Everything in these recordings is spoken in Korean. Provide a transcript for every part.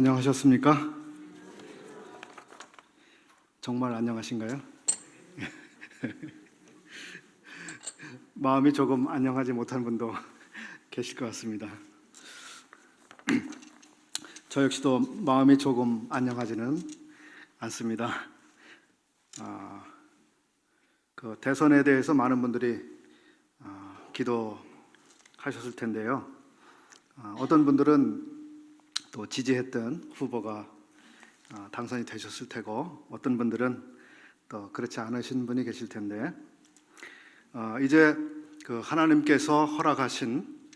안녕하셨습니까? 정말 안녕하신가요? 마음이 조금 안녕하지 못한 분도 계실 것 같습니다. 저 역시도 마음이 조금 안녕하지는 않습니다. 그 대선에 대해서 많은 분들이 기도하셨을 텐데요. 어떤 분들은 또 지지했던 후보가 당선이 되셨을 테고, 어떤 분들은 또 그렇지 않으신 분이 계실 텐데, 이제 그 하나님께서 허락하신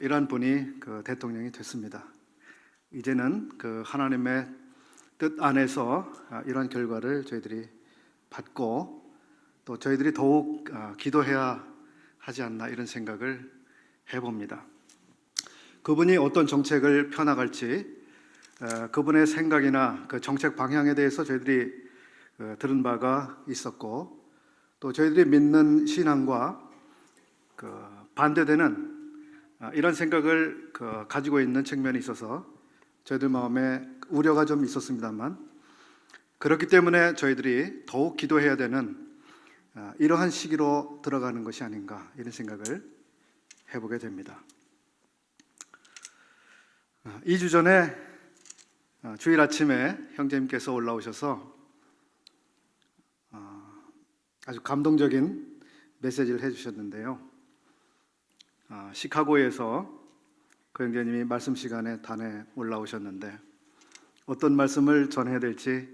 이러한 분이 그 대통령이 됐습니다. 이제는 그 하나님의 뜻 안에서 이러한 결과를 저희들이 받고, 또 저희들이 더욱 기도해야 하지 않나, 이런 생각을 해봅니다. 그분이 어떤 정책을 펴나갈지, 그분의 생각이나 그 정책 방향에 대해서 저희들이 들은 바가 있었고, 또 저희들이 믿는 신앙과 반대되는 이런 생각을 가지고 있는 측면이 있어서 저희들 마음에 우려가 좀 있었습니다만, 그렇기 때문에 저희들이 더욱 기도해야 되는 이러한 시기로 들어가는 것이 아닌가, 이런 생각을 해보게 됩니다. 2주 전에 주일 아침에 형제님께서 올라오셔서 아주 감동적인 메시지를 해주셨는데요. 시카고에서 그 형제님이 말씀 시간에 단에 올라오셨는데, 어떤 말씀을 전해야 될지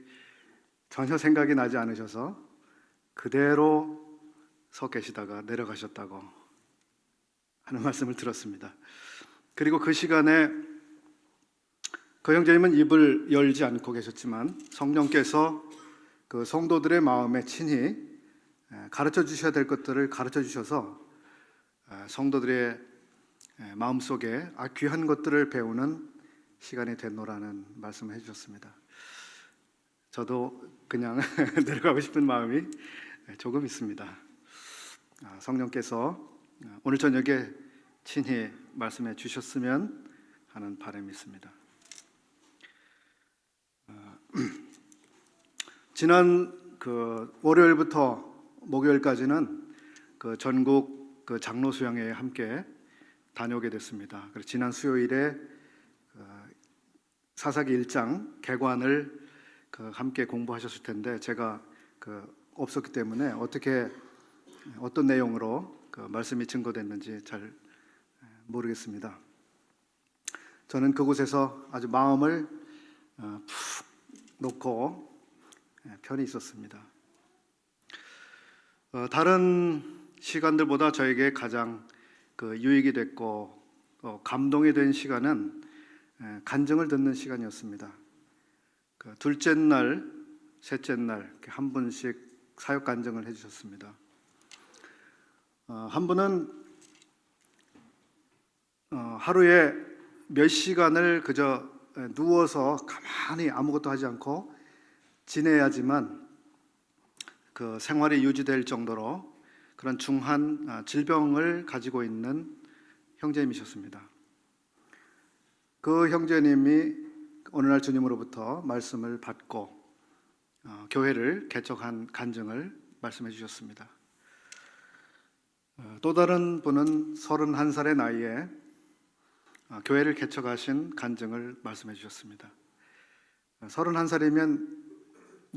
전혀 생각이 나지 않으셔서 그대로 서 계시다가 내려가셨다고 하는 말씀을 들었습니다. 그리고 그 시간에 그 형제님은 입을 열지 않고 계셨지만, 성령께서 그 성도들의 마음에 친히 가르쳐 주셔야 될 것들을 가르쳐 주셔서 성도들의 마음속에 귀한 것들을 배우는 시간이 됐노라는 말씀을 해주셨습니다. 저도 그냥 내려가고 싶은 마음이 조금 있습니다. 성령께서 오늘 저녁에 친히 말씀해 주셨으면 하는 바람이 있습니다. 지난 그 월요일부터 목요일까지는 그 전국 그 장로 수양회에 함께 다녀오게 됐습니다. 그래서 지난 수요일에 사사기 1장 개관을 함께 공부하셨을 텐데, 제가 없었기 때문에 어떤 내용으로 말씀이 증거됐는지 잘 모르겠습니다. 저는 그곳에서 아주 마음을 푹 놓고 편히 있었습니다. 다른 시간들보다 저에게 가장 유익이 됐고 감동이 된 시간은 간증을 듣는 시간이었습니다. 둘째 날, 셋째 날 한 분씩 사역 간증을 해주셨습니다. 한 분은 하루에 몇 시간을 그저 누워서 가만히 아무것도 하지 않고 지내야지만 그 생활이 유지될 정도로 그런 중한 질병을 가지고 있는 형제님이셨습니다. 그 형제님이 어느 날 주님으로부터 말씀을 받고 교회를 개척한 간증을 말씀해 주셨습니다. 또 다른 분은 31살의 나이에 교회를 개척하신 간증을 말씀해 주셨습니다. 31살이면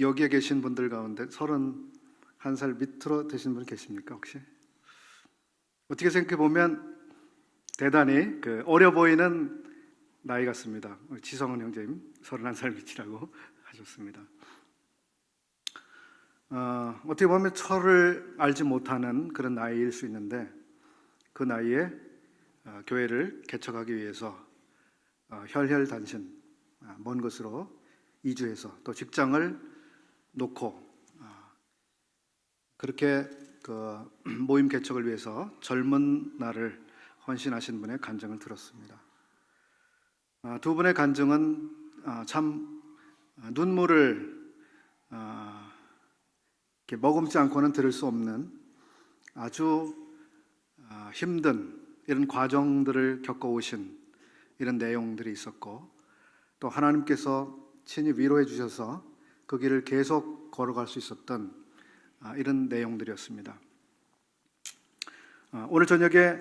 여기에 계신 분들 가운데 31살 밑으로 되신 분 계십니까 혹시? 어떻게 생각해 보면 대단히 어려 보이는 나이 같습니다. 지성은 형제님 31살 밑이라고 하셨습니다. 어떻게 보면 철을 알지 못하는 그런 나이일 수 있는데, 그 나이에 교회를 개척하기 위해서 혈혈단신 먼 곳으로 이주해서 또 직장을 놓고 그렇게 모임 개척을 위해서 젊은 날을 헌신하신 분의 간증을 들었습니다. 두 분의 간증은 참 눈물을 머금지 않고는 들을 수 없는 아주 힘든 이런 과정들을 겪어오신 이런 내용들이 있었고, 또 하나님께서 친히 위로해 주셔서 그 길을 계속 걸어갈 수 있었던 이런 내용들이었습니다. 오늘 저녁에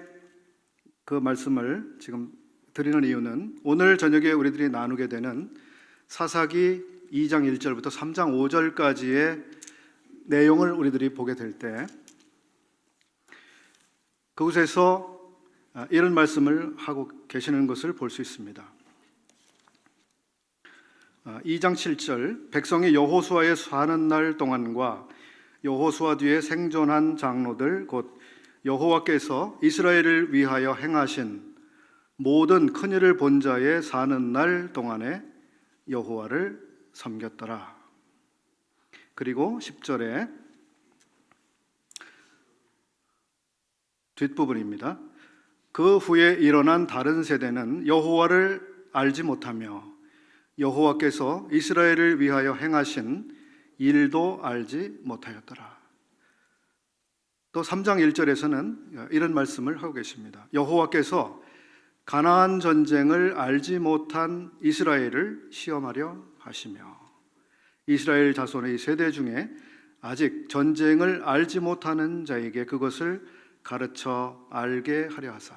그 말씀을 지금 드리는 이유는 오늘 저녁에 우리들이 나누게 되는 사사기 2장 1절부터 3장 5절까지의 내용을 우리들이 보게 될 때 그곳에서 이런 말씀을 하고 계시는 것을 볼 수 있습니다. 2장 7절 백성이 여호수아의 사는 날 동안과 여호수아 뒤에 생존한 장로들 곧 여호와께서 이스라엘을 위하여 행하신 모든 큰일을 본 자의 사는 날 동안에 여호와를 섬겼더라. 그리고 10절에 뒷부분입니다. 그 후에 일어난 다른 세대는 여호와를 알지 못하며 여호와께서 이스라엘을 위하여 행하신 일도 알지 못하였더라. 또 3장 1절에서는 이런 말씀을 하고 계십니다. 여호와께서 가나안 전쟁을 알지 못한 이스라엘을 시험하려 하시며 이스라엘 자손의 세대 중에 아직 전쟁을 알지 못하는 자에게 그것을 가르쳐 알게 하려 하사.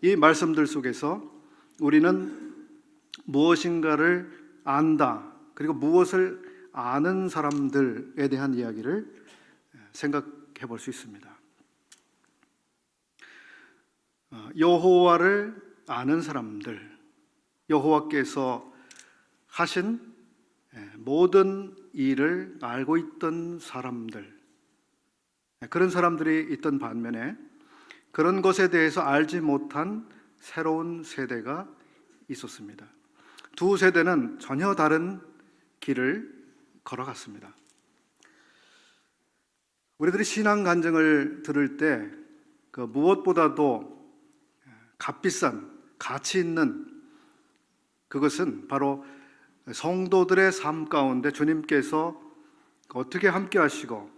이 말씀들 속에서 우리는 무엇인가를 안다, 그리고 무엇을 아는 사람들에 대한 이야기를 생각해 볼 수 있습니다. 여호와를 아는 사람들, 여호와께서 하신 모든 일을 알고 있던 사람들, 그런 사람들이 있던 반면에 그런 것에 대해서 알지 못한 새로운 세대가 있었습니다. 두 세대는 전혀 다른 길을 걸어갔습니다. 우리들이 신앙 간증을 들을 때 그 무엇보다도 값비싼 가치 있는 그것은 바로 성도들의 삶 가운데 주님께서 어떻게 함께 하시고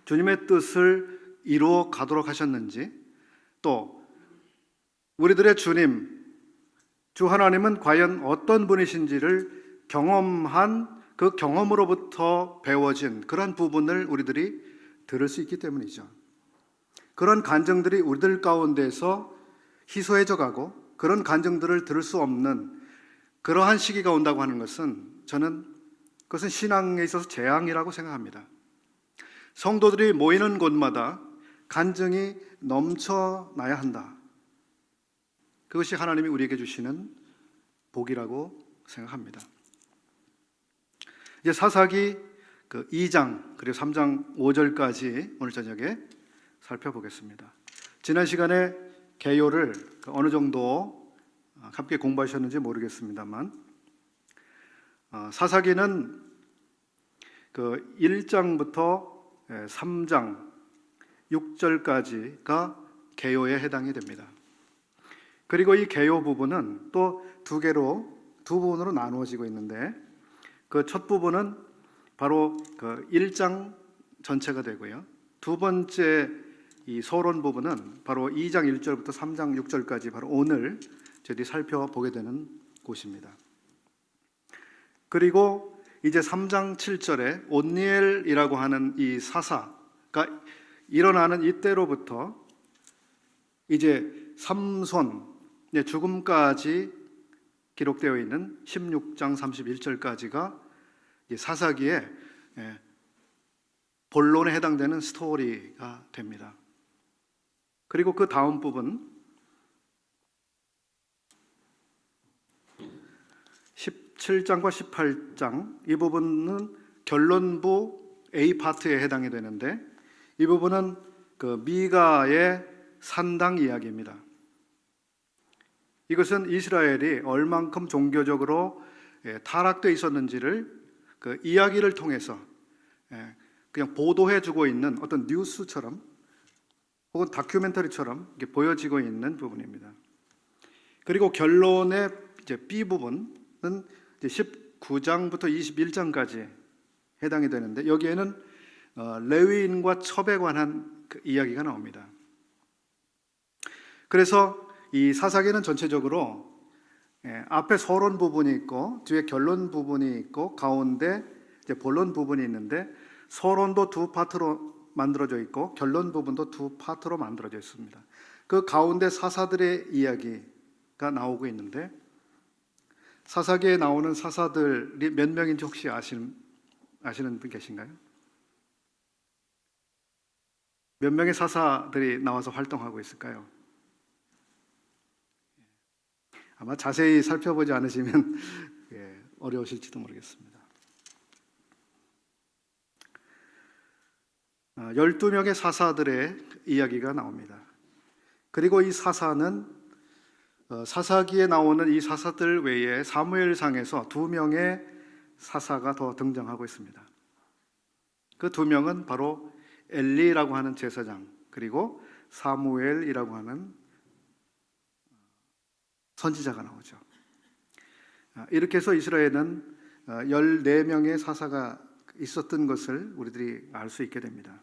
주님의 뜻을 이루어 가도록 하셨는지, 또 우리들의 주님, 주 하나님은 과연 어떤 분이신지를 경험한 그 경험으로부터 배워진 그런 부분을 우리들이 들을 수 있기 때문이죠. 그런 간증들이 우리들 가운데서 희소해져 가고 그런 간증들을 들을 수 없는 그러한 시기가 온다고 하는 것은 저는 그것은 신앙에 있어서 재앙이라고 생각합니다. 성도들이 모이는 곳마다 간증이 넘쳐나야 한다. 그것이 하나님이 우리에게 주시는 복이라고 생각합니다. 이제 사사기 2장 그리고 3장 5절까지 오늘 저녁에 살펴보겠습니다. 지난 시간에 개요를 어느 정도 함께 공부하셨는지 모르겠습니다만 사사기는 1장부터 3장 6절까지가 개요에 해당이 됩니다. 그리고 이 개요 부분은 또 두 부분으로 나누어지고 있는데 그 첫 부분은 바로 1장 전체가 되고요. 두 번째 이 서론 부분은 바로 2장 1절부터 3장 6절까지 바로 오늘 저희들이 살펴보게 되는 곳입니다. 그리고 이제 3장 7절에 온니엘이라고 하는 이 사사가 일어나는 이때로부터 이제 삼손의 죽음까지 기록되어 있는 16장 31절까지가 사사기의 본론에 해당되는 스토리가 됩니다. 그리고 그 다음 부분 17장과 18장 이 부분은 결론부 A 파트에 해당이 되는데 이 부분은 미가의 산당 이야기입니다. 이것은 이스라엘이 얼만큼 종교적으로 타락되어 있었는지를 그 이야기를 통해서 그냥 보도해주고 있는 어떤 뉴스처럼 혹은 다큐멘터리처럼 이렇게 보여지고 있는 부분입니다. 그리고 결론의 이제 B 부분은 이제 19장부터 21장까지 해당이 되는데 여기에는 레위인과 첩에 관한 그 이야기가 나옵니다. 그래서 이 사사기는 전체적으로 앞에 서론 부분이 있고 뒤에 결론 부분이 있고 가운데 이제 본론 부분이 있는데, 서론도 두 파트로 만들어져 있고 결론 부분도 두 파트로 만들어져 있습니다. 그 가운데 사사들의 이야기가 나오고 있는데, 사사기에 나오는 사사들이 몇 명인지 혹시 아시는 분 계신가요? 몇 명의 사사들이 나와서 활동하고 있을까요? 아마 자세히 살펴보지 않으시면 어려우실지도 모르겠습니다. 12명의 사사들의 이야기가 나옵니다. 그리고 이 사사는 사사기에 나오는 이 사사들 외에 사무엘상에서 2명의 사사가 더 등장하고 있습니다. 그 2명은 바로 엘리라고 하는 제사장, 그리고 사무엘이라고 하는 선지자가 나오죠. 이렇게 해서 이스라엘은 14명의 사사가 있었던 것을 우리들이 알 수 있게 됩니다.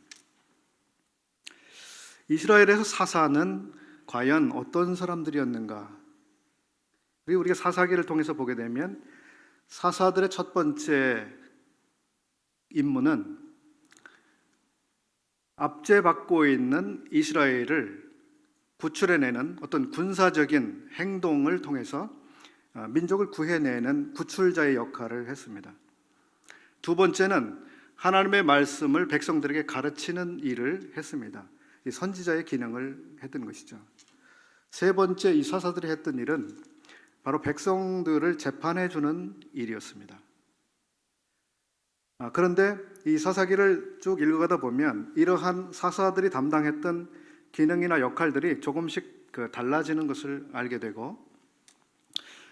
이스라엘에서 사사는 과연 어떤 사람들이었는가? 그리고 우리가 사사기를 통해서 보게 되면 사사들의 첫 번째 임무는 압제받고 있는 이스라엘을 구출해내는 어떤 군사적인 행동을 통해서 민족을 구해내는 구출자의 역할을 했습니다. 두 번째는 하나님의 말씀을 백성들에게 가르치는 일을 했습니다. 이 선지자의 기능을 했던 것이죠. 세 번째, 이 사사들이 했던 일은 바로 백성들을 재판해 주는 일이었습니다. 그런데 이 사사기를 쭉 읽어가다 보면 이러한 사사들이 담당했던 기능이나 역할들이 조금씩 달라지는 것을 알게 되고,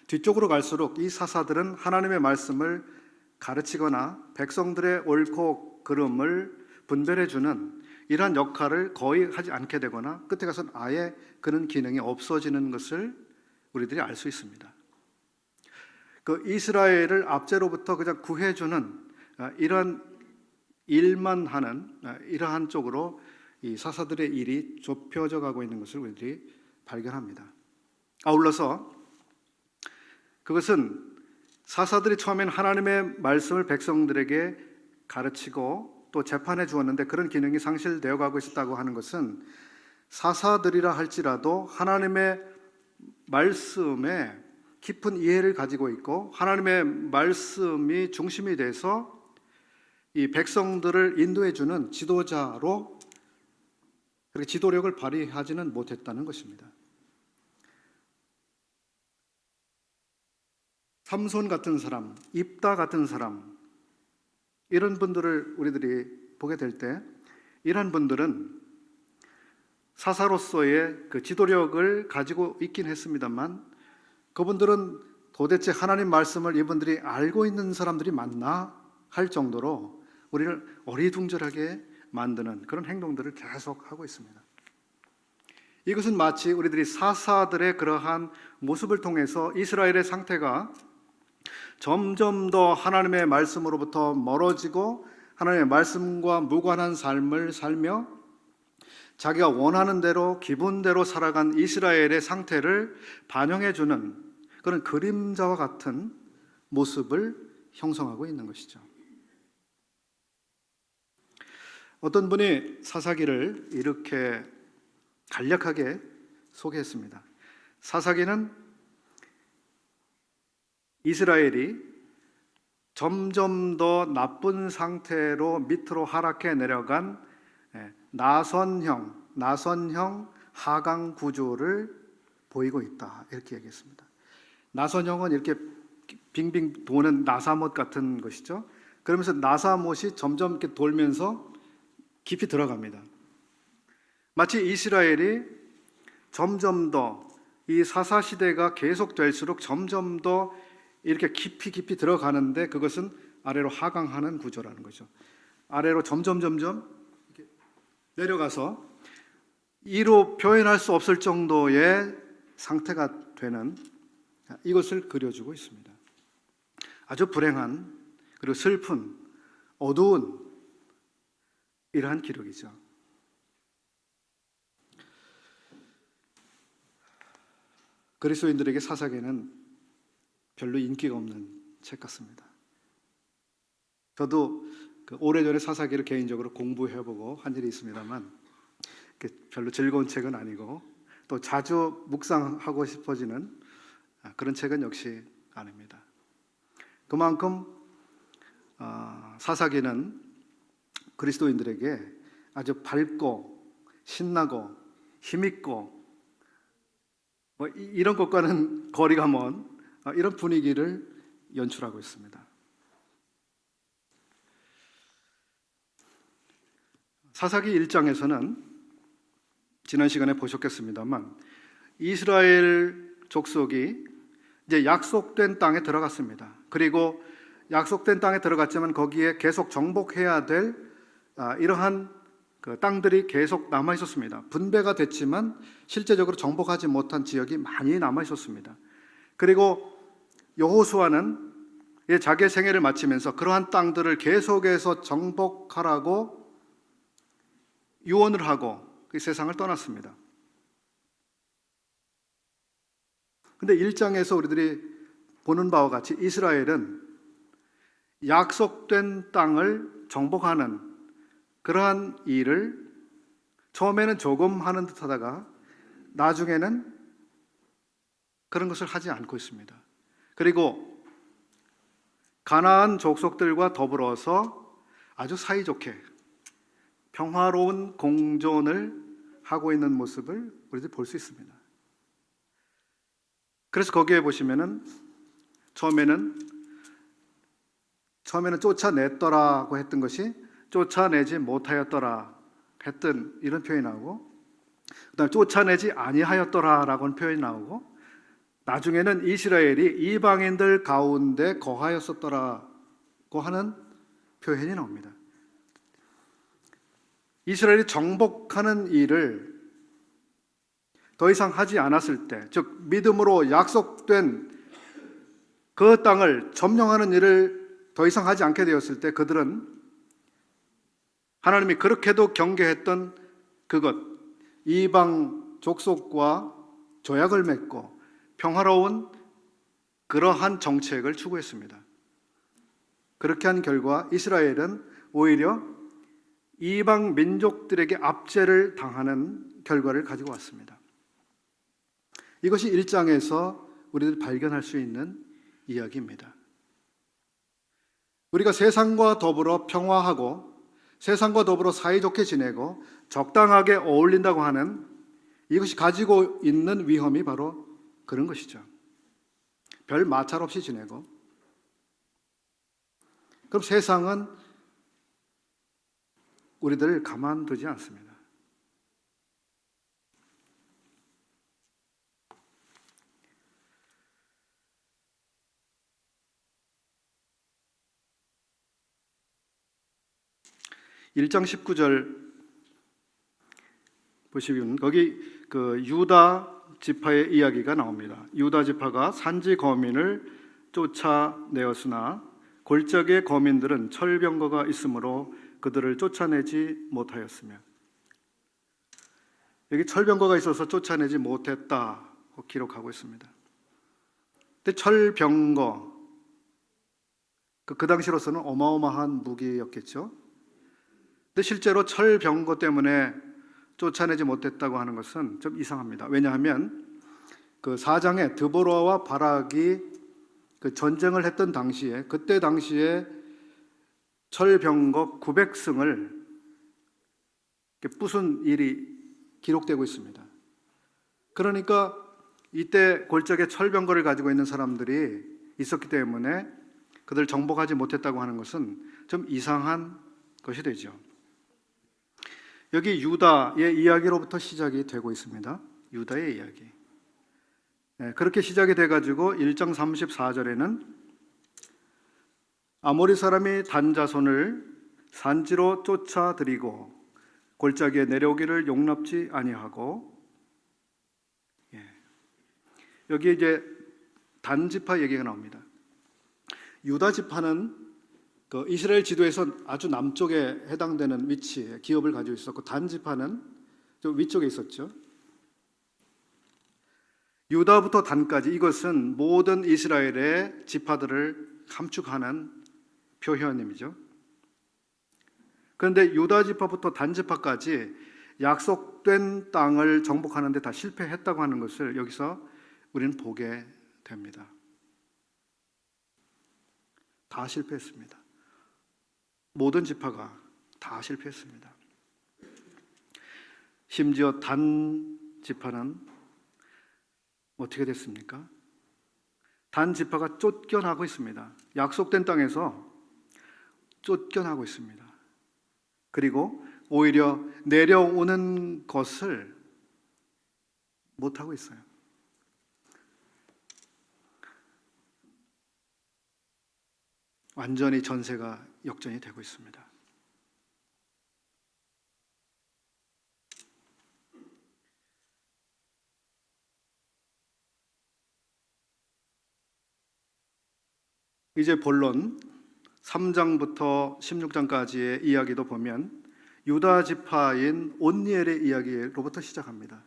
뒤쪽으로 갈수록 이 사사들은 하나님의 말씀을 가르치거나 백성들의 옳고 그름을 분별해 주는 이러한 역할을 거의 하지 않게 되거나 끝에 가서는 아예 그런 기능이 없어지는 것을 우리들이 알 수 있습니다. 그 이스라엘을 압제로부터 그냥 구해주는 이러한 일만 하는 이러한 쪽으로 이 사사들의 일이 좁혀져 가고 있는 것을 우리들이 발견합니다. 아울러서 그것은 사사들이 처음에는 하나님의 말씀을 백성들에게 가르치고 또 재판해 주었는데 그런 기능이 상실되어 가고 있었다고 하는 것은 사사들이라 할지라도 하나님의 말씀에 깊은 이해를 가지고 있고 하나님의 말씀이 중심이 돼서 이 백성들을 인도해 주는 지도자로 그렇게 지도력을 발휘하지는 못했다는 것입니다. 삼손 같은 사람, 입다 같은 사람, 이런 분들을 우리들이 보게 될 때 이런 분들은 사사로서의 그 지도력을 가지고 있긴 했습니다만 그분들은 도대체 하나님 말씀을 이분들이 알고 있는 사람들이 맞나 할 정도로 우리를 어리둥절하게 만드는 그런 행동들을 계속 하고 있습니다. 이것은 마치 우리들이 사사들의 그러한 모습을 통해서 이스라엘의 상태가 점점 더 하나님의 말씀으로부터 멀어지고 하나님의 말씀과 무관한 삶을 살며 자기가 원하는 대로 기분대로 살아간 이스라엘의 상태를 반영해 주는 그런 그림자와 같은 모습을 형성하고 있는 것이죠. 어떤 분이 사사기를 이렇게 간략하게 소개했습니다. 사사기는 이스라엘이 점점 더 나쁜 상태로 밑으로 하락해 내려간 나선형 하강 구조를 보이고 있다, 이렇게 얘기했습니다. 나선형은 이렇게 빙빙 도는 나사못 같은 것이죠. 그러면서 나사못이 점점 이렇게 돌면서 깊이 들어갑니다. 마치 이스라엘이 점점 더 이 사사 시대가 계속될수록 점점 더 이렇게 깊이 들어가는데 그것은 아래로 하강하는 구조라는 거죠. 아래로 점점 이렇게 내려가서 이로 표현할 수 없을 정도의 상태가 되는 이것을 그려주고 있습니다. 아주 불행한 그리고 슬픈 어두운 이러한 기록이죠. 그리스도인들에게 사사기는 별로 인기가 없는 책 같습니다. 저도 오래전에 사사기를 개인적으로 공부해보고 한 일이 있습니다만 별로 즐거운 책은 아니고 또 자주 묵상하고 싶어지는 그런 책은 역시 아닙니다. 그만큼 사사기는 그리스도인들에게 아주 밝고 신나고 힘있고 이런 것과는 거리가 먼 이런 분위기를 연출하고 있습니다. 사사기 1장에서는 지난 시간에 보셨겠습니다만 이스라엘 족속이 이제 약속된 땅에 들어갔습니다. 그리고 약속된 땅에 들어갔지만 거기에 계속 정복해야 될 이러한 땅들이 계속 남아 있었습니다. 분배가 됐지만 실제적으로 정복하지 못한 지역이 많이 남아 있었습니다. 그리고 여호수아는 자기의 생애를 마치면서 그러한 땅들을 계속해서 정복하라고 유언을 하고 그 세상을 떠났습니다. 근데 1장에서 우리들이 보는 바와 같이 이스라엘은 약속된 땅을 정복하는 그러한 일을 처음에는 조금 하는 듯 하다가 나중에는 그런 것을 하지 않고 있습니다. 그리고 가나안 족속들과 더불어서 아주 사이좋게 평화로운 공존을 하고 있는 모습을 우리들 볼 수 있습니다. 그래서 거기에 보시면은 처음에는 쫓아냈더라고 했던 것이 쫓아내지 못하였더라 했던 이런 표현이 나오고, 그다음에 쫓아내지 아니하였더라라고는 표현이 나오고, 나중에는 이스라엘이 이방인들 가운데 거하였었더라고 하는 표현이 나옵니다. 이스라엘이 정복하는 일을 더 이상 하지 않았을 때, 즉 믿음으로 약속된 그 땅을 점령하는 일을 더 이상 하지 않게 되었을 때 그들은 하나님이 그렇게도 경계했던 그것, 이방 족속과 조약을 맺고 평화로운 그러한 정책을 추구했습니다. 그렇게 한 결과 이스라엘은 오히려 이방 민족들에게 압제를 당하는 결과를 가지고 왔습니다. 이것이 1장에서 우리들이 발견할 수 있는 이야기입니다. 우리가 세상과 더불어 평화하고 세상과 더불어 사이좋게 지내고 적당하게 어울린다고 하는 이것이 가지고 있는 위험이 바로 그런 것이죠. 별 마찰 없이 지내고, 그럼 세상은 우리들을 가만두지 않습니다. (1장 19절) 보시면 거기 유다 지파의 이야기가 나옵니다. 유다 지파가 산지 거민을 쫓아내었으나 골짜기의 거민들은 철병거가 있으므로 그들을 쫓아내지 못하였으며, 여기 철병거가 있어서 쫓아내지 못했다고 기록하고 있습니다. 근데 철병거, 그 당시로서는 어마어마한 무기였겠죠. 근데 실제로 철병거 때문에 쫓아내지 못했다고 하는 것은 좀 이상합니다. 왜냐하면 그 4장에 드보라와 바락이 그 전쟁을 했던 당시에, 그때 당시에 철병거 900승을 부순 일이 기록되고 있습니다. 그러니까 이때 골짜기에 철병거를 가지고 있는 사람들이 있었기 때문에 그들 정복하지 못했다고 하는 것은 좀 이상한 것이 되죠. 여기 유다의 이야기로부터 시작이 되고 있습니다. 유다의 이야기. 그렇게 시작이 돼가지고 1장 34절에는 아모리 사람이 단 자손을 산지로 쫓아들이고 골짜기에 내려오기를 용납지 아니하고, 여기 이제 단 지파 얘기가 나옵니다. 유다 지파는 그 이스라엘 지도에서 아주 남쪽에 해당되는 위치에 기업을 가지고 있었고, 단 지파는 좀 위쪽에 있었죠. 유다부터 단까지 이것은 모든 이스라엘의 지파들을 감축하는 표현임이죠. 그런데 유다 지파부터 단 지파까지 약속된 땅을 정복하는 데 다 실패했다고 하는 것을 여기서 우리는 보게 됩니다. 다 실패했습니다. 모든 지파가 다 실패했습니다. 심지어 단 지파는 어떻게 됐습니까? 단 지파가 쫓겨나고 있습니다. 약속된 땅에서 쫓겨나고 있습니다. 그리고 오히려 내려오는 것을 못하고 있어요. 완전히 전세가 역전이 되고 있습니다. 이제 본론 3장부터 16장까지의 이야기도 보면 유다 지파인 온니엘의 이야기로부터 시작합니다.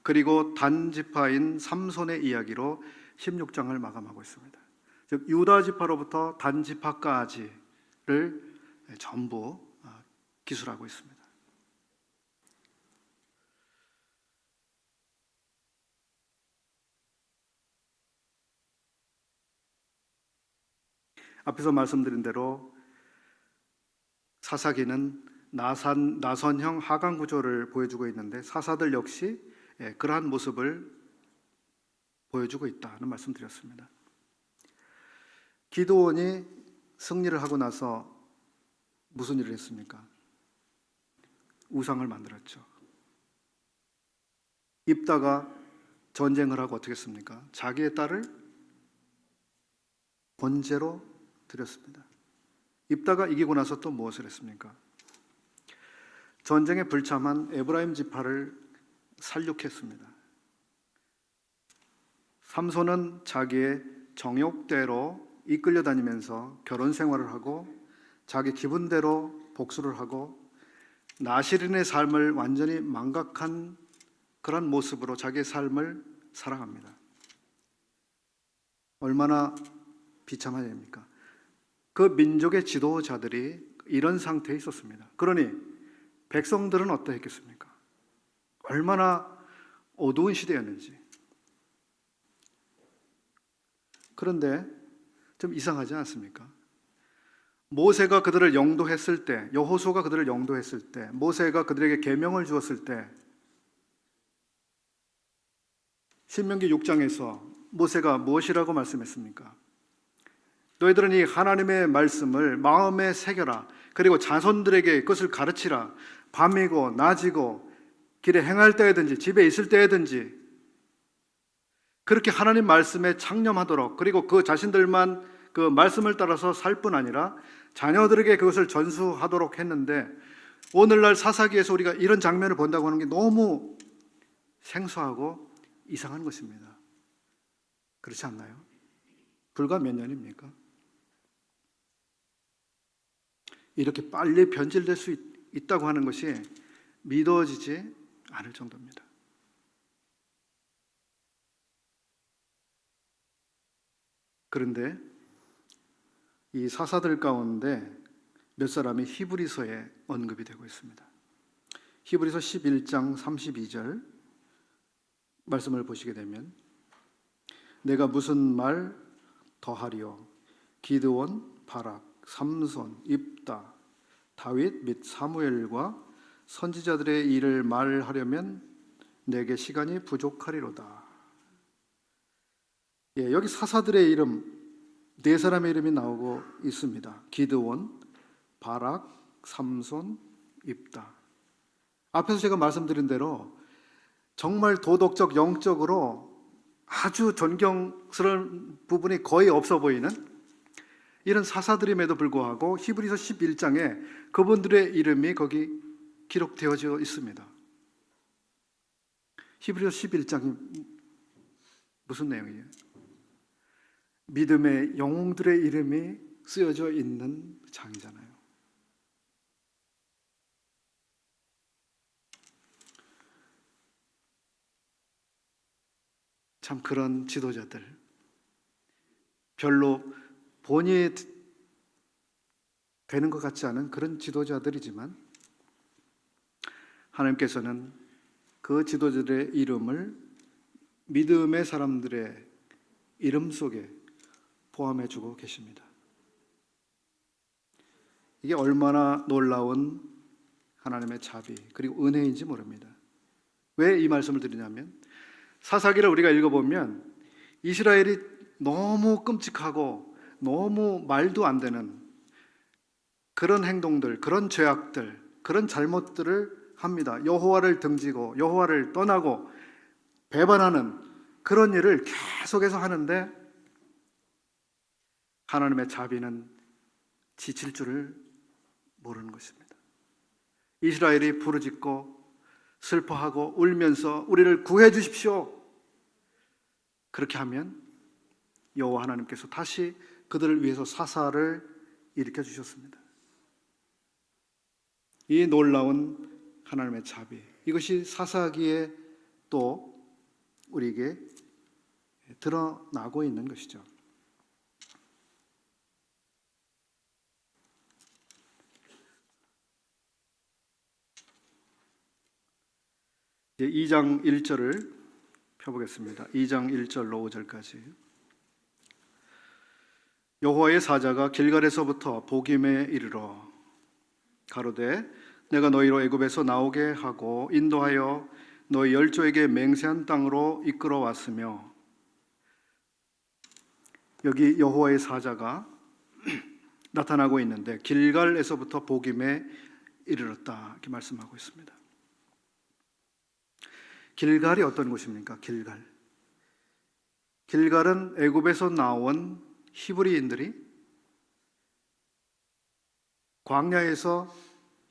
그리고 단 지파인 삼손의 이야기로 16장을 마감하고 있습니다. 즉 유다 지파로부터 단 지파까지를 전부 기술하고 있습니다. 앞에서 말씀드린 대로 사사기는 나선형 하강 구조를 보여주고 있는데 사사들 역시 그러한 모습을 보여주고 있다는 말씀드렸습니다. 기드온이 승리를 하고 나서 무슨 일을 했습니까? 우상을 만들었죠. 입다가 전쟁을 하고 어떻게 했습니까? 자기의 딸을 번제로 드렸습니다. 입다가 이기고 나서 또 무엇을 했습니까? 전쟁에 불참한 에브라임 지파를 살육했습니다. 삼손은 자기의 정욕대로 이끌려 다니면서 결혼 생활을 하고 자기 기분대로 복수를 하고 나시린의 삶을 완전히 망각한 그런 모습으로 자기의 삶을 살아갑니다. 얼마나 비참한 일입니까? 그 민족의 지도자들이 이런 상태에 있었습니다. 그러니 백성들은 어떠했겠습니까? 얼마나 어두운 시대였는지. 그런데 좀 이상하지 않습니까? 모세가 그들을 영도했을 때, 여호수아가 그들을 영도했을 때, 모세가 그들에게 계명을 주었을 때 신명기 6장에서 모세가 무엇이라고 말씀했습니까? 너희들은 이 하나님의 말씀을 마음에 새겨라. 그리고 자손들에게 그것을 가르치라. 밤이고 낮이고 길에 행할 때든지 집에 있을 때든지 그렇게 하나님 말씀에 창념하도록, 그리고 그 자신들만 그 말씀을 따라서 살 뿐 아니라 자녀들에게 그것을 전수하도록 했는데, 오늘날 사사기에서 우리가 이런 장면을 본다고 하는 게 너무 생소하고 이상한 것입니다. 그렇지 않나요? 불과 몇 년입니까? 이렇게 빨리 변질될 수 있다고 하는 것이 믿어지지 않을 정도입니다. 그런데 이 사사들 가운데 몇 사람이 히브리서에 언급이 되고 있습니다. 히브리서 11장 32절 말씀을 보시게 되면 내가 무슨 말 더하리요? 기드온, 바락, 삼손, 입다, 다윗 및 사무엘과 선지자들의 일을 말하려면 내게 시간이 부족하리로다. 여기 사사들의 이름 네 사람의 이름이 나오고 있습니다. 기드온, 바락, 삼손, 입다. 앞에서 제가 말씀드린 대로 정말 도덕적, 영적으로 아주 존경스러운 부분이 거의 없어 보이는 이런 사사들임에도 불구하고 히브리서 11장에 그분들의 이름이 거기 기록되어져 있습니다. 히브리서 11장이 무슨 내용이에요? 믿음의 영웅들의 이름이 쓰여져 있는 장이잖아요. 참 그런 지도자들, 별로 본이 되는 것 같지 않은 그런 지도자들이지만 하나님께서는 그 지도자들의 이름을 믿음의 사람들의 이름 속에 포함해 주고 계십니다. 이게 얼마나 놀라운 하나님의 자비 그리고 은혜인지 모릅니다. 왜 이 말씀을 드리냐면 사사기를 우리가 읽어보면 이스라엘이 너무 끔찍하고 너무 말도 안 되는 그런 행동들, 그런 죄악들, 그런 잘못들을 합니다. 여호와를 등지고 여호와를 떠나고 배반하는 그런 일을 계속해서 하는데 하나님의 자비는 지칠 줄을 모르는 것입니다. 이스라엘이 부르짖고 슬퍼하고 울면서 우리를 구해 주십시오. 그렇게 하면 여호와 하나님께서 다시 그들을 위해서 사사를 일으켜 주셨습니다. 이 놀라운 하나님의 자비, 이것이 사사기에 또 우리에게 드러나고 있는 것이죠. 이제 2장 1절을 펴보겠습니다. 2장 1절로 5절까지. 여호와의 사자가 길갈에서부터 보김에 이르러 가로되 내가 너희로 애굽에서 나오게 하고 인도하여 너희 열조에게 맹세한 땅으로 이끌어 왔으며, 여기 여호와의 사자가 나타나고 있는데 길갈에서부터 보김에 이르렀다 이렇게 말씀하고 있습니다. 길갈이 어떤 곳입니까? 길갈은 애굽에서 나온 히브리인들이 광야에서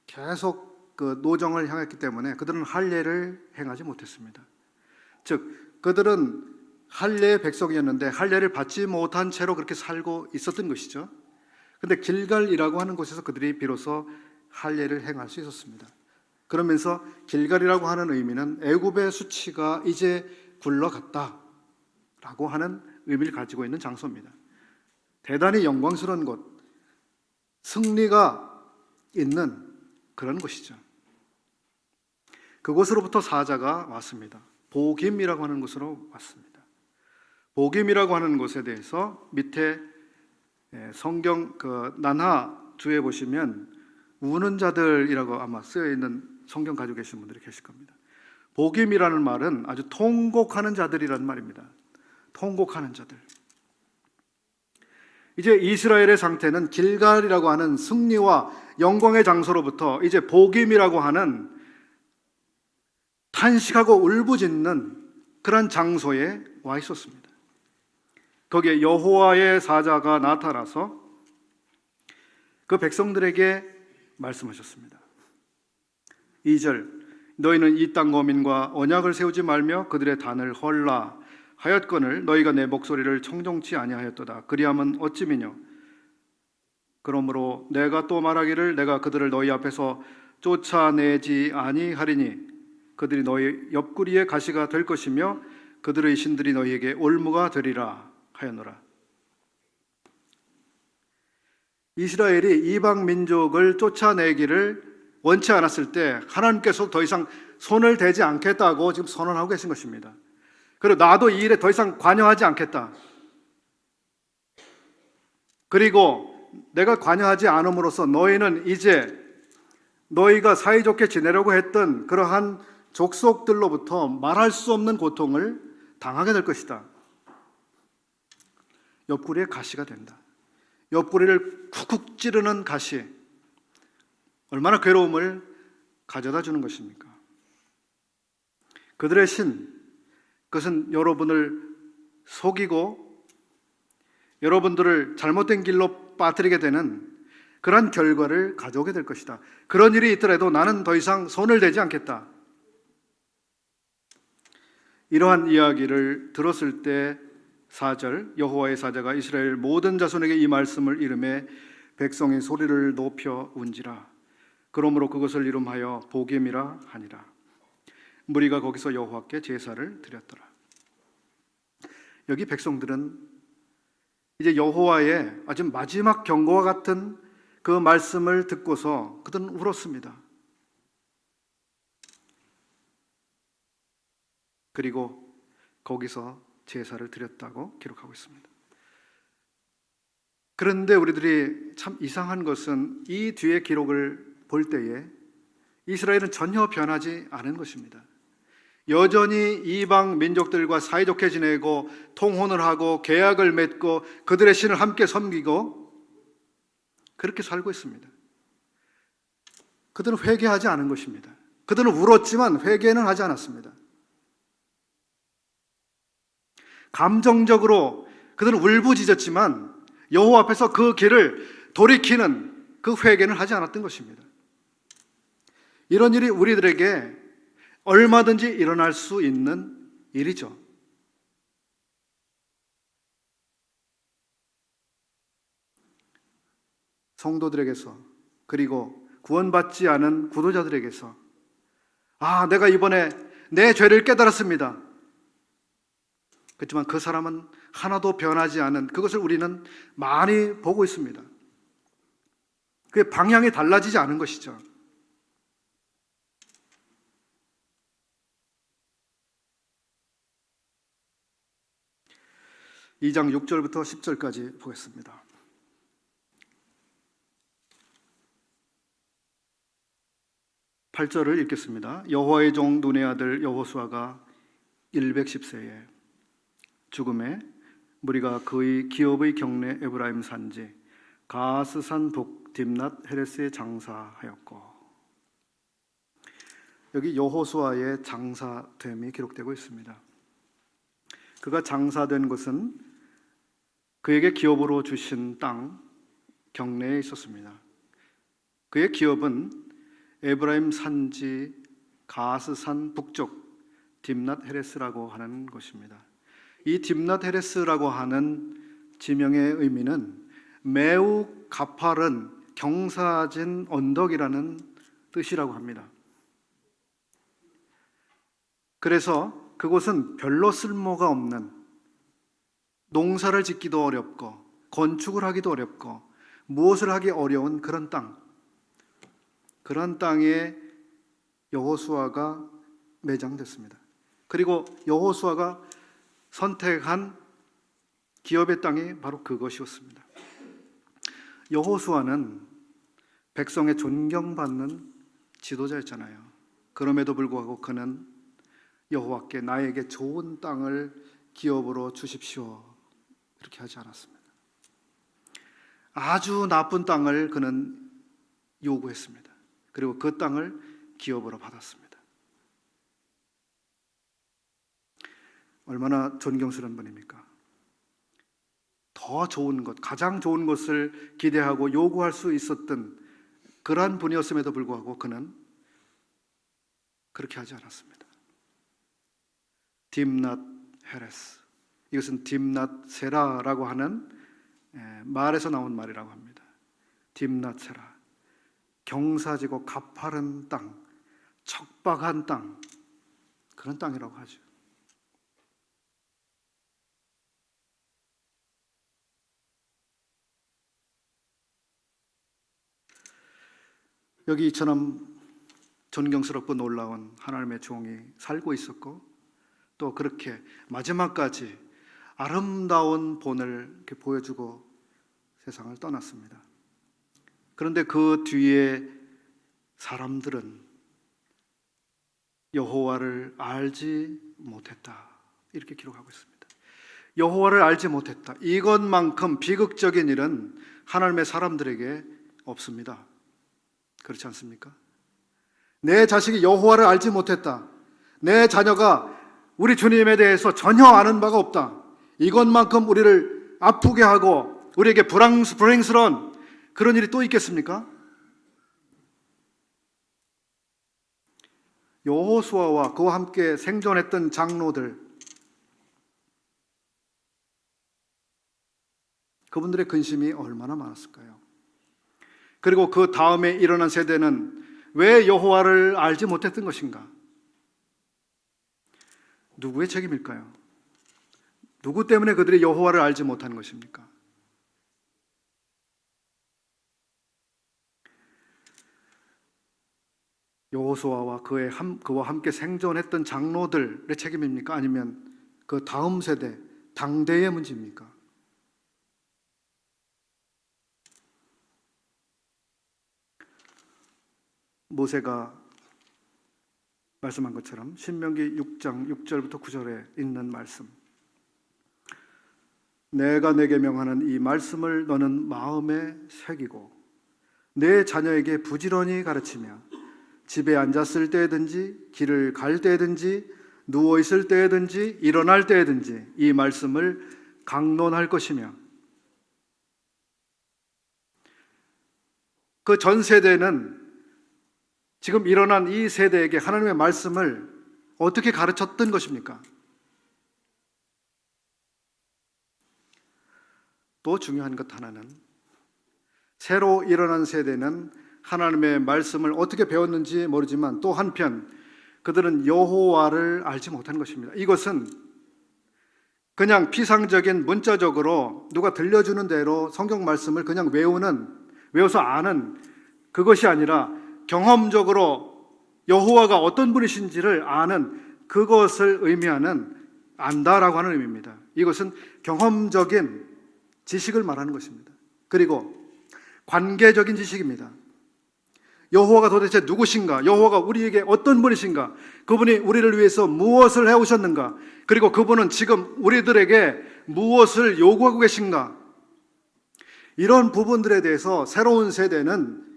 계속 그 노정을 향했기 때문에 그들은 할례를 행하지 못했습니다. 즉 그들은 할례의 백성이었는데 할례를 받지 못한 채로 그렇게 살고 있었던 것이죠. 그런데 길갈이라고 하는 곳에서 그들이 비로소 할례를 행할 수 있었습니다. 그러면서 길갈이라고 하는 의미는 애굽의 수치가 이제 굴러갔다라고 하는 의미를 가지고 있는 장소입니다. 대단히 영광스러운 곳, 승리가 있는 그런 곳이죠. 그곳으로부터 사자가 왔습니다. 보김이라고 하는 곳으로 왔습니다. 보김이라고 하는 곳에 대해서 밑에 성경 그 난하주에 보시면 우는 자들이라고 아마 쓰여 있는 성경 가지고 계신 분들이 계실 겁니다. 보김이라는 말은 아주 통곡하는 자들이라는 말입니다. 통곡하는 자들. 이제 이스라엘의 상태는 길갈이라고 하는 승리와 영광의 장소로부터 이제 보김이라고 하는 탄식하고 울부짖는 그런 장소에 와 있었습니다. 거기에 여호와의 사자가 나타나서 그 백성들에게 말씀하셨습니다. 2절 너희는 이 땅 거민과 언약을 세우지 말며 그들의 단을 헐라 하였거늘 너희가 내 목소리를 청종치 아니하였도다. 그리하면 어찌미뇨? 그러므로 내가 또 말하기를 내가 그들을 너희 앞에서 쫓아내지 아니하리니 그들이 너희 옆구리의 가시가 될 것이며 그들의 신들이 너희에게 올무가 되리라 하였노라. 이스라엘이 이방 민족을 쫓아내기를 원치 않았을 때 하나님께서 더 이상 손을 대지 않겠다고 지금 선언하고 계신 것입니다. 그리고 나도 이 일에 더 이상 관여하지 않겠다. 그리고 내가 관여하지 않음으로써 너희는 이제 너희가 사이좋게 지내려고 했던 그러한 족속들로부터 말할 수 없는 고통을 당하게 될 것이다. 옆구리에 가시가 된다. 옆구리를 쿡쿡 찌르는 가시, 얼마나 괴로움을 가져다 주는 것입니까? 그들의 신, 그것은 여러분을 속이고 여러분들을 잘못된 길로 빠뜨리게 되는 그런 결과를 가져오게 될 것이다. 그런 일이 있더라도 나는 더 이상 손을 대지 않겠다. 이러한 이야기를 들었을 때 4절 여호와의 사자가 이스라엘 모든 자손에게 이 말씀을 이름해 백성의 소리를 높여 운지라. 그러므로 그것을 이름하여 보김이라 하니라. 무리가 거기서 여호와께 제사를 드렸더라. 여기 백성들은 이제 여호와의 아주 마지막 경고와 같은 그 말씀을 듣고서 그들은 울었습니다. 그리고 거기서 제사를 드렸다고 기록하고 있습니다. 그런데 우리들이 참 이상한 것은 이 뒤의 기록을 볼 때에 이스라엘은 전혀 변하지 않은 것입니다. 여전히 이방 민족들과 사이좋게 지내고 통혼을 하고 계약을 맺고 그들의 신을 함께 섬기고 그렇게 살고 있습니다. 그들은 회개하지 않은 것입니다. 그들은 울었지만 회개는 하지 않았습니다. 감정적으로 그들은 울부짖었지만 여호와 앞에서 그 길을 돌이키는 그 회개는 하지 않았던 것입니다. 이런 일이 우리들에게 얼마든지 일어날 수 있는 일이죠. 성도들에게서, 그리고 구원받지 않은 구도자들에게서 내가 이번에 내 죄를 깨달았습니다. 그렇지만 그 사람은 하나도 변하지 않은 그것을 우리는 많이 보고 있습니다. 그 방향이 달라지지 않은 것이죠. 이 장 6절부터 10절까지 보겠습니다. 팔 절을 읽겠습니다. 여호와의 종 눈의 아들 여호수아가 110세에 죽음에 무리가 그의 기업의 경내 에브라임 산지 가스산 북 딥낫 헤레스에 장사하였고, 여기 여호수아의 장사됨이 기록되고 있습니다. 그가 장사된 것은 그에게 기업으로 주신 땅 경내에 있었습니다. 그의 기업은 에브라임 산지 가스산 북쪽 딥낫 헤레스라고 하는 것입니다. 이 딥낫 헤레스라고 하는 지명의 의미는 매우 가파른 경사진 언덕이라는 뜻이라고 합니다. 그래서 그곳은 별로 쓸모가 없는, 농사를 짓기도 어렵고 건축을 하기도 어렵고 무엇을 하기 어려운 그런 땅에 여호수아가 매장됐습니다. 그리고 여호수아가 선택한 기업의 땅이 바로 그것이었습니다. 여호수아는 백성의 존경받는 지도자였잖아요. 그럼에도 불구하고 그는 여호와께 나에게 좋은 땅을 기업으로 주십시오 이렇게 하지 않았습니다. 아주 나쁜 땅을 그는 요구했습니다. 그리고 그 땅을 기업으로 받았습니다. 얼마나 존경스러운 분입니까? 더 좋은 것, 가장 좋은 것을 기대하고 요구할 수 있었던 그러한 분이었음에도 불구하고 그는 그렇게 하지 않았습니다. 딥낫 헤레스, 이것은 딥낫 세라라고 하는 말에서 나온 말이라고 합니다. 딥낫 세라, 경사지고 가파른 땅, 척박한 땅, 그런 땅이라고 하죠. 여기 이처럼 존경스럽고 놀라운 하나님의 종이 살고 있었고, 또 그렇게 마지막까지 아름다운 본을 이렇게 보여주고 세상을 떠났습니다. 그런데 그 뒤에 사람들은 여호와를 알지 못했다 이렇게 기록하고 있습니다. 여호와를 알지 못했다, 이것만큼 비극적인 일은 하나님의 사람들에게 없습니다. 그렇지 않습니까? 내 자식이 여호와를 알지 못했다, 내 자녀가 우리 주님에 대해서 전혀 아는 바가 없다, 이것만큼 우리를 아프게 하고 우리에게 불행스러운 그런 일이 또 있겠습니까? 여호수아와 그와 함께 생존했던 장로들, 그분들의 근심이 얼마나 많았을까요? 그리고 그 다음에 일어난 세대는 왜 여호와를 알지 못했던 것인가? 누구의 책임일까요? 누구 때문에 그들이 여호와를 알지 못한 것입니까? 여호수아와 그와 함께 생존했던 장로들의 책임입니까? 아니면 그 다음 세대, 당대의 문제입니까? 모세가 말씀한 것처럼 신명기 6장 6절부터 9절에 있는 말씀, 내가 내게 명하는 이 말씀을 너는 마음에 새기고 내 자녀에게 부지런히 가르치며 집에 앉았을 때든지 길을 갈 때든지 누워 있을 때든지 일어날 때든지 이 말씀을 강론할 것이며, 그 전 세대는 지금 일어난 이 세대에게 하나님의 말씀을 어떻게 가르쳤던 것입니까? 또 중요한 것 하나는, 새로 일어난 세대는 하나님의 말씀을 어떻게 배웠는지 모르지만 또 한편 그들은 여호와를 알지 못한 것입니다. 이것은 그냥 피상적인 문자적으로 누가 들려주는 대로 성경 말씀을 그냥 외워서 아는 그것이 아니라 경험적으로 여호와가 어떤 분이신지를 아는 그것을 의미하는 안다라고 하는 의미입니다. 이것은 경험적인 지식을 말하는 것입니다. 그리고 관계적인 지식입니다. 여호와가 도대체 누구신가? 여호와가 우리에게 어떤 분이신가? 그분이 우리를 위해서 무엇을 해오셨는가? 그리고 그분은 지금 우리들에게 무엇을 요구하고 계신가? 이런 부분들에 대해서 새로운 세대는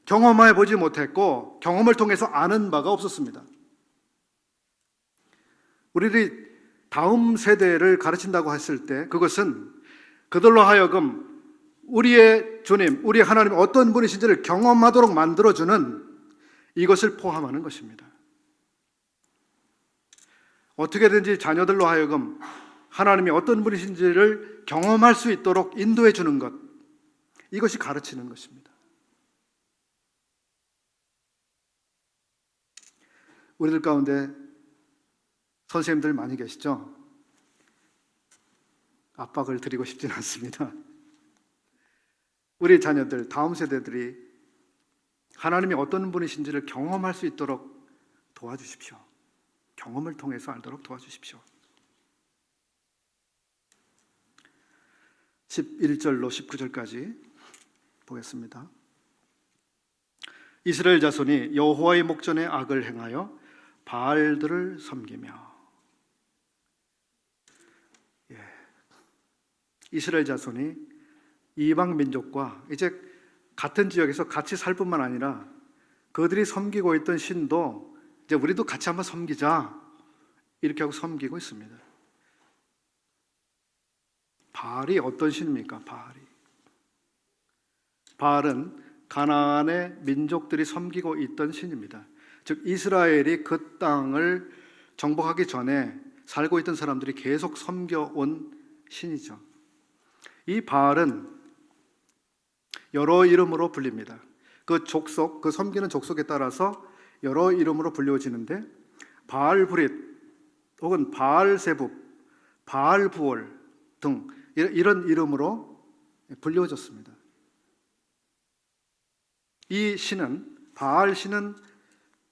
경험해 보지 못했고 경험을 통해서 아는 바가 없었습니다. 우리들이 다음 세대를 가르친다고 했을 때 그것은 그들로 하여금 우리의 주님, 우리 하나님이 어떤 분이신지를 경험하도록 만들어주는 이것을 포함하는 것입니다. 어떻게든지 자녀들로 하여금 하나님이 어떤 분이신지를 경험할 수 있도록 인도해 주는 것, 이것이 가르치는 것입니다. 우리들 가운데 선생님들 많이 계시죠? 압박을 드리고 싶지는 않습니다. 우리 자녀들, 다음 세대들이 하나님이 어떤 분이신지를 경험할 수 있도록 도와주십시오. 경험을 통해서 알도록 도와주십시오. 11절로 19절까지 보겠습니다. 이스라엘 자손이 여호와의 목전에 악을 행하여 바알들을 섬기며. 이스라엘 자손이 이방 민족과 이제 같은 지역에서 같이 살 뿐만 아니라 그들이 섬기고 있던 신도 이제 우리도 같이 한번 섬기자 이렇게 하고 섬기고 있습니다. 바알이 어떤 신입니까? 바알은 가나안의 민족들이 섬기고 있던 신입니다. 즉 이스라엘이 그 땅을 정복하기 전에 살고 있던 사람들이 계속 섬겨온 신이죠. 이 바알은 여러 이름으로 불립니다. 그 족속, 그 섬기는 족속에 따라서 여러 이름으로 불려지는데 바알브릿 혹은 바알세붑, 바알부올 등 이런 이름으로 불려졌습니다. 이 신은, 바알 신은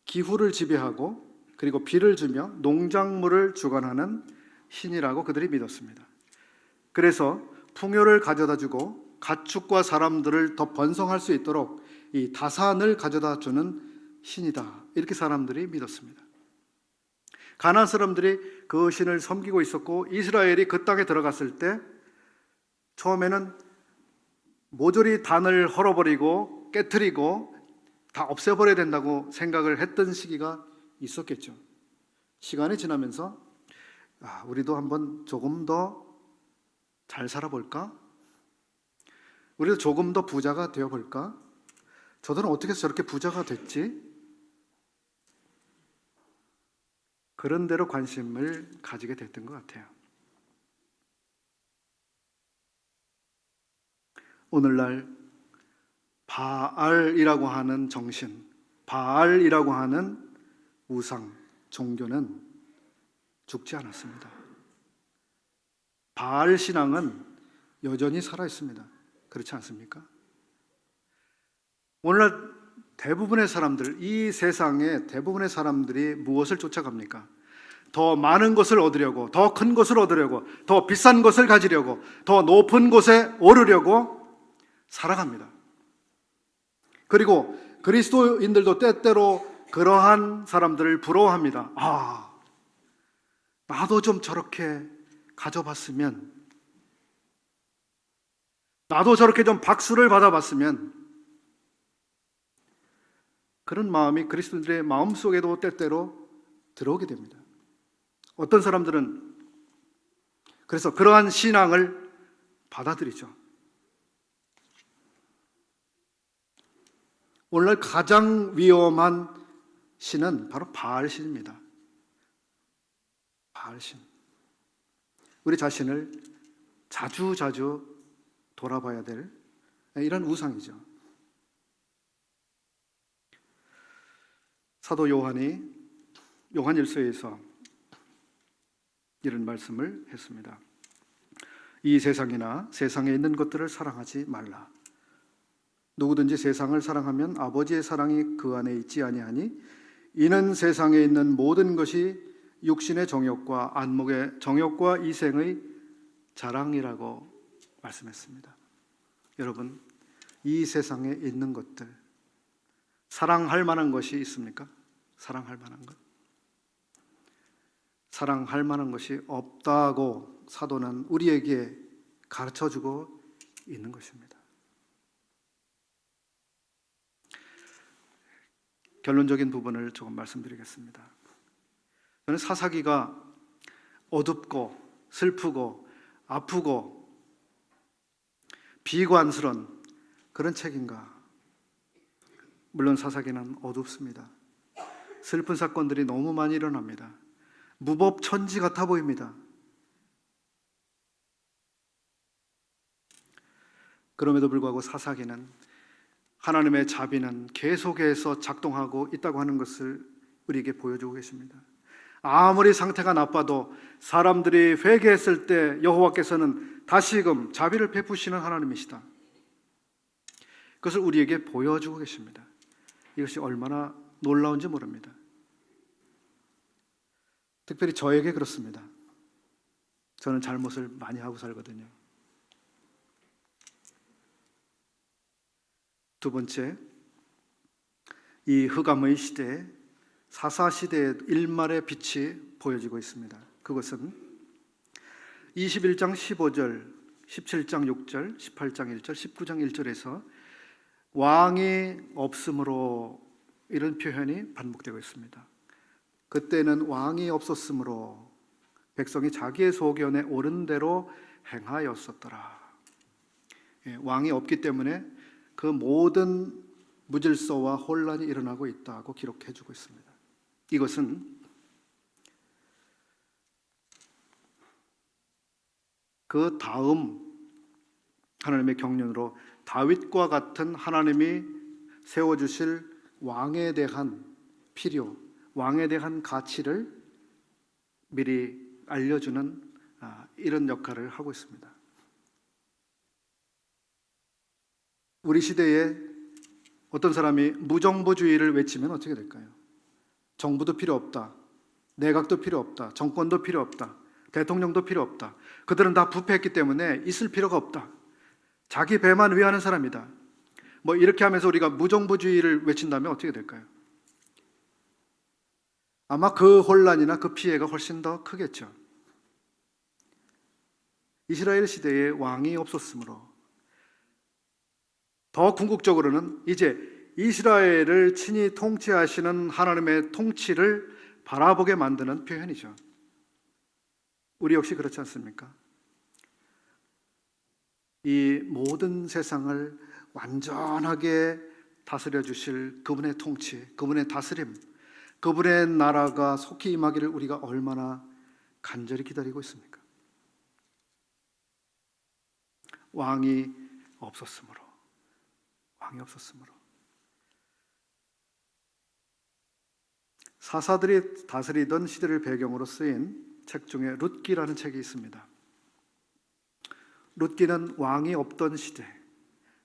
기후를 지배하고 그리고 비를 주며 농작물을 주관하는 신이라고 그들이 믿었습니다. 그래서 풍요를 가져다 주고 가축과 사람들을 더 번성할 수 있도록 이 다산을 가져다 주는 신이다, 이렇게 사람들이 믿었습니다. 가나안 사람들이 그 신을 섬기고 있었고 이스라엘이 그 땅에 들어갔을 때 처음에는 모조리 단을 헐어버리고 깨트리고 다 없애버려야 된다고 생각을 했던 시기가 있었겠죠. 시간이 지나면서 우리도 한번 조금 더 잘 살아볼까? 우리도 조금 더 부자가 되어볼까? 저들은 어떻게 해서 저렇게 부자가 됐지? 그런 대로 관심을 가지게 됐던 것 같아요. 오늘날 바알이라고 하는 정신, 바알이라고 하는 우상, 종교는 죽지 않았습니다. 바알 신앙은 여전히 살아 있습니다. 그렇지 않습니까? 오늘날 대부분의 사람들, 이 세상의 대부분의 사람들이 무엇을 쫓아갑니까? 더 많은 것을 얻으려고, 더 큰 것을 얻으려고, 더 비싼 것을 가지려고, 더 높은 곳에 오르려고 살아갑니다. 그리고 그리스도인들도 때때로 그러한 사람들을 부러워합니다. 아, 나도 좀 저렇게 가져봤으면, 나도 저렇게 좀 박수를 받아봤으면, 그런 마음이 그리스도인들의 마음속에도 때때로 들어오게 됩니다. 어떤 사람들은 그래서 그러한 신앙을 받아들이죠. 오늘날 가장 위험한 신은 바로 바알신입니다. 바알신. 우리 자신을 자주자주 돌아봐야 될 이런 우상이죠. 사도 요한이 요한일서에서 이런 말씀을 했습니다. 이 세상이나 세상에 있는 것들을 사랑하지 말라. 누구든지 세상을 사랑하면 아버지의 사랑이 그 안에 있지 아니하니 이는 세상에 있는 모든 것이 육신의 정욕과 안목의 정욕과 이생의 자랑이라고 말씀했습니다. 여러분, 이 세상에 있는 것들 사랑할 만한 것이 있습니까? 사랑할 만한 것? 사랑할 만한 것이 없다고 사도는 우리에게 가르쳐주고 있는 것입니다. 결론적인 부분을 조금 말씀드리겠습니다. 저는 사사기가 어둡고 슬프고 아프고 비관스러운 그런 책인가? 물론 사사기는 어둡습니다. 슬픈 사건들이 너무 많이 일어납니다. 무법천지 같아 보입니다. 그럼에도 불구하고 사사기는 하나님의 자비는 계속해서 작동하고 있다고 하는 것을 우리에게 보여주고 계십니다. 아무리 상태가 나빠도 사람들이 회개했을 때 여호와께서는 다시금 자비를 베푸시는 하나님이시다. 그것을 우리에게 보여주고 계십니다. 이것이 얼마나 놀라운지 모릅니다. 특별히 저에게 그렇습니다. 저는 잘못을 많이 하고 살거든요. 두 번째, 이 흑암의 시대에 사사시대의 일말의 빛이 보여지고 있습니다. 그것은 21장 15절, 17장 6절, 18장 1절, 19장 1절에서 왕이 없으므로 이런 표현이 반복되고 있습니다. 그때는 왕이 없었으므로 백성이 자기의 소견에 옳은 대로 행하였었더라. 왕이 없기 때문에 그 모든 무질서와 혼란이 일어나고 있다고 기록해 주고 있습니다. 이것은 그 다음 하나님의 경륜으로 다윗과 같은 하나님이 세워주실 왕에 대한 필요, 왕에 대한 가치를 미리 알려주는 이런 역할을 하고 있습니다. 우리 시대에 어떤 사람이 무정부주의를 외치면 어떻게 될까요? 정부도 필요 없다, 내각도 필요 없다, 정권도 필요 없다, 대통령도 필요 없다. 그들은 다 부패했기 때문에 있을 필요가 없다. 자기 배만 위하는 사람이다. 뭐 이렇게 하면서 우리가 무정부주의를 외친다면 어떻게 될까요? 아마 그 혼란이나 그 피해가 훨씬 더 크겠죠. 이스라엘 시대에 왕이 없었으므로 더 궁극적으로는 이제 이스라엘을 친히 통치하시는 하나님의 통치를 바라보게 만드는 표현이죠. 우리 역시 그렇지 않습니까? 이 모든 세상을 완전하게 다스려 주실 그분의 통치, 그분의 다스림, 그분의 나라가 속히 임하기를 우리가 얼마나 간절히 기다리고 있습니까? 왕이 없었으므로. 사사들이 다스리던 시대를 배경으로 쓰인 책 중에 룻기라는 책이 있습니다. 룻기는 왕이 없던 시대,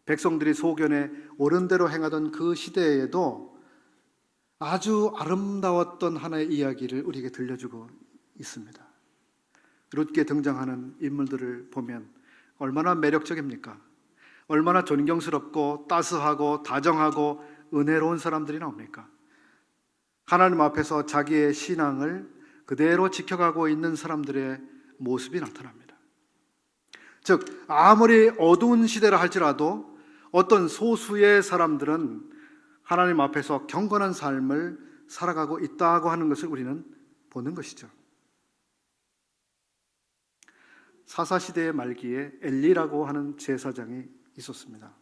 백성들이 소견에 옳은 대로 행하던 그 시대에도 아주 아름다웠던 하나의 이야기를 우리에게 들려주고 있습니다. 룻기에 등장하는 인물들을 보면 얼마나 매력적입니까? 얼마나 존경스럽고 따스하고 다정하고 은혜로운 사람들이 나옵니까? 하나님 앞에서 자기의 신앙을 그대로 지켜가고 있는 사람들의 모습이 나타납니다. 즉, 아무리 어두운 시대라 할지라도 어떤 소수의 사람들은 하나님 앞에서 경건한 삶을 살아가고 있다고 하는 것을 우리는 보는 것이죠. 사사시대의 말기에 엘리라고 하는 제사장이 있었습니다.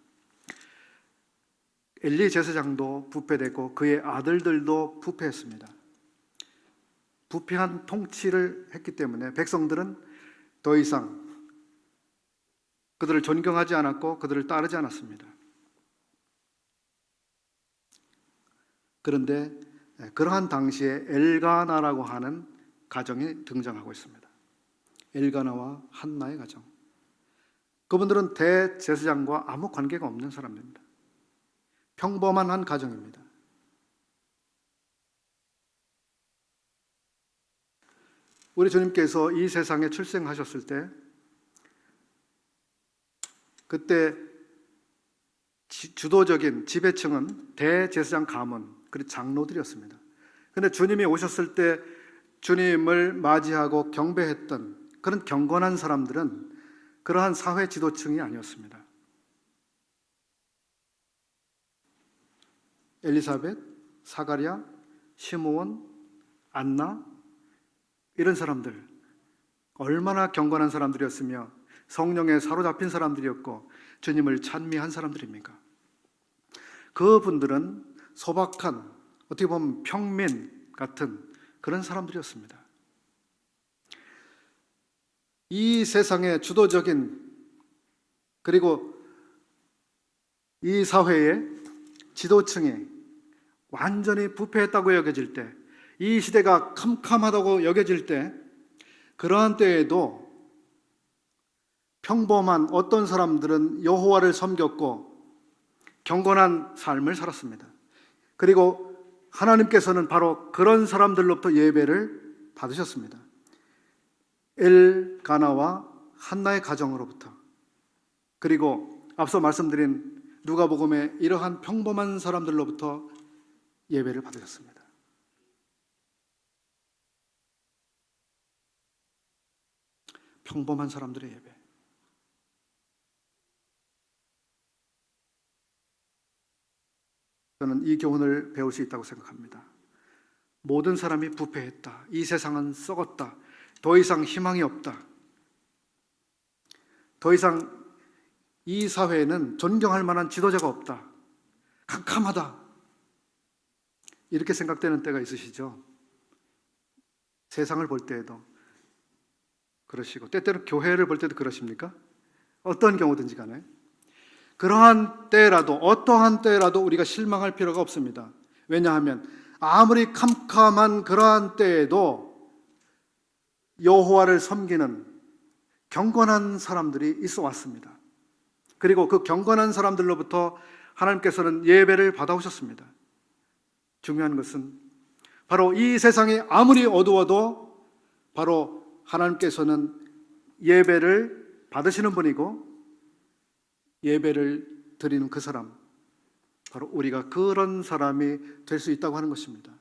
엘리 제사장도 부패되고 그의 아들들도 부패했습니다. 부패한 통치를 했기 때문에 백성들은 더 이상 그들을 존경하지 않았고 그들을 따르지 않았습니다. 그런데 그러한 당시에 엘가나라고 하는 가정이 등장하고 있습니다. 엘가나와 한나의 가정. 그분들은 대제사장과 아무 관계가 없는 사람입니다. 평범한 한 가정입니다. 우리 주님께서 이 세상에 출생하셨을 때 그때 주도적인 지배층은 대제사장 가문 그리고 장로들이었습니다. 그런데 주님이 오셨을 때 주님을 맞이하고 경배했던 그런 경건한 사람들은 그러한 사회 지도층이 아니었습니다. 엘리사벳, 사가랴, 시므온, 안나 이런 사람들 얼마나 경건한 사람들이었으며 성령에 사로잡힌 사람들이었고 주님을 찬미한 사람들입니까? 그분들은 소박한 어떻게 보면 평민 같은 그런 사람들이었습니다. 이 세상의 주도적인 그리고 이 사회의 지도층이 완전히 부패했다고 여겨질 때, 이 시대가 캄캄하다고 여겨질 때, 그러한 때에도 평범한 어떤 사람들은 여호와를 섬겼고 경건한 삶을 살았습니다. 그리고 하나님께서는 바로 그런 사람들로부터 예배를 받으셨습니다. 엘가나와 한나의 가정으로부터, 그리고 앞서 말씀드린 누가복음의 이러한 평범한 사람들로부터 예배를 받으셨습니다. 평범한 사람들의 예배. 저는 이 교훈을 배울 수 있다고 생각합니다. 모든 사람이 부패했다. 이 세상은 썩었다. 더 이상 희망이 없다. 더 이상 이 사회에는 존경할 만한 지도자가 없다. 캄캄하다. 이렇게 생각되는 때가 있으시죠? 세상을 볼 때에도 그러시고 때때로 교회를 볼 때도 그러십니까? 어떤 경우든지 간에 그러한 때라도 어떠한 때라도 우리가 실망할 필요가 없습니다. 왜냐하면 아무리 캄캄한 그러한 때에도 여호와를 섬기는 경건한 사람들이 있어 왔습니다. 그리고 그 경건한 사람들로부터 하나님께서는 예배를 받아오셨습니다. 중요한 것은 바로 이 세상이 아무리 어두워도 바로 하나님께서는 예배를 받으시는 분이고 예배를 드리는 그 사람, 바로 우리가 그런 사람이 될 수 있다고 하는 것입니다.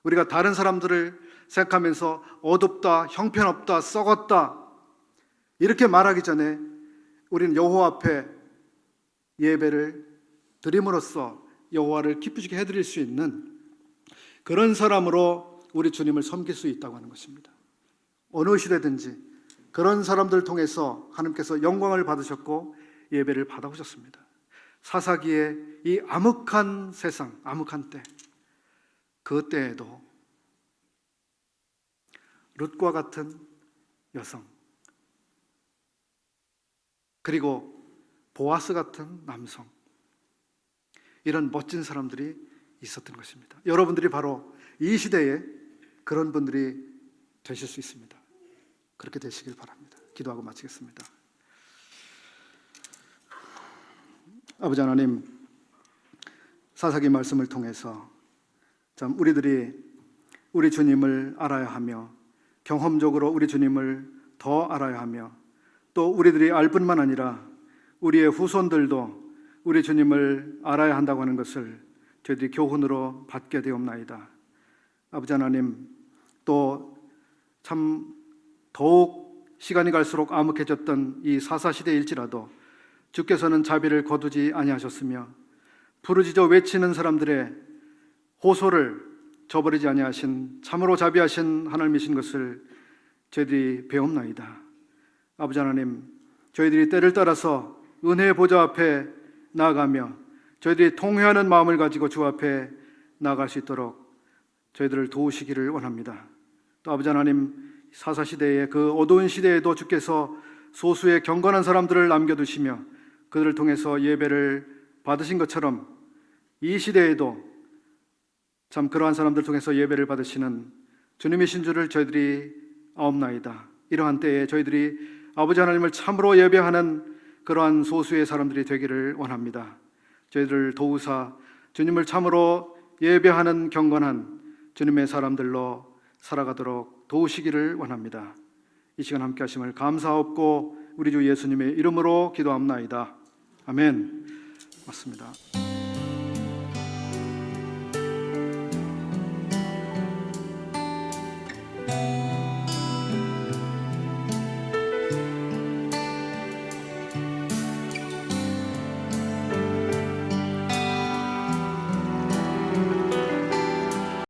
우리가 다른 사람들을 생각하면서 어둡다, 형편없다, 썩었다 이렇게 말하기 전에 우리는 여호와 앞에 예배를 드림으로써 여호와를 기쁘시게 해드릴 수 있는 그런 사람으로 우리 주님을 섬길 수 있다고 하는 것입니다. 어느 시대든지 그런 사람들을 통해서 하나님께서 영광을 받으셨고 예배를 받아오셨습니다. 사사기의 이 암흑한 세상, 암흑한 때, 그 때에도 룻과 같은 여성, 그리고 보아스 같은 남성, 이런 멋진 사람들이 있었던 것입니다. 여러분들이 바로 이 시대에 그런 분들이 되실 수 있습니다. 그렇게 되시길 바랍니다. 기도하고 마치겠습니다. 아버지 하나님, 사사기 말씀을 통해서 참 우리들이 우리 주님을 알아야 하며 경험적으로 우리 주님을 더 알아야 하며 또 우리들이 알 뿐만 아니라 우리의 후손들도 우리 주님을 알아야 한다고 하는 것을 저희들이 교훈으로 받게 되옵나이다. 아버지 하나님, 또 참 더욱 시간이 갈수록 암흑해졌던 이 사사시대일지라도 주께서는 자비를 거두지 아니하셨으며 부르짖어 외치는 사람들의 호소를 저버리지 아니하신 참으로 자비하신 하나님이신 것을 저희들이 배웁나이다. 아버지 하나님, 저희들이 때를 따라서 은혜의 보좌 앞에 나아가며 저희들이 통회하는 마음을 가지고 주 앞에 나아갈 수 있도록 저희들을 도우시기를 원합니다. 또 아버지 하나님, 사사시대의 그 어두운 시대에도 주께서 소수의 경건한 사람들을 남겨두시며 그들을 통해서 예배를 받으신 것처럼 이 시대에도 참 그러한 사람들 통해서 예배를 받으시는 주님이신 줄을 저희들이 아옵나이다. 이러한 때에 저희들이 아버지 하나님을 참으로 예배하는 그러한 소수의 사람들이 되기를 원합니다. 저희들을 도우사 주님을 참으로 예배하는 경건한 주님의 사람들로 살아가도록 도우시기를 원합니다. 이 시간 함께 하심을 감사하옵고 우리 주 예수님의 이름으로 기도합나이다. 아멘. 맞습니다.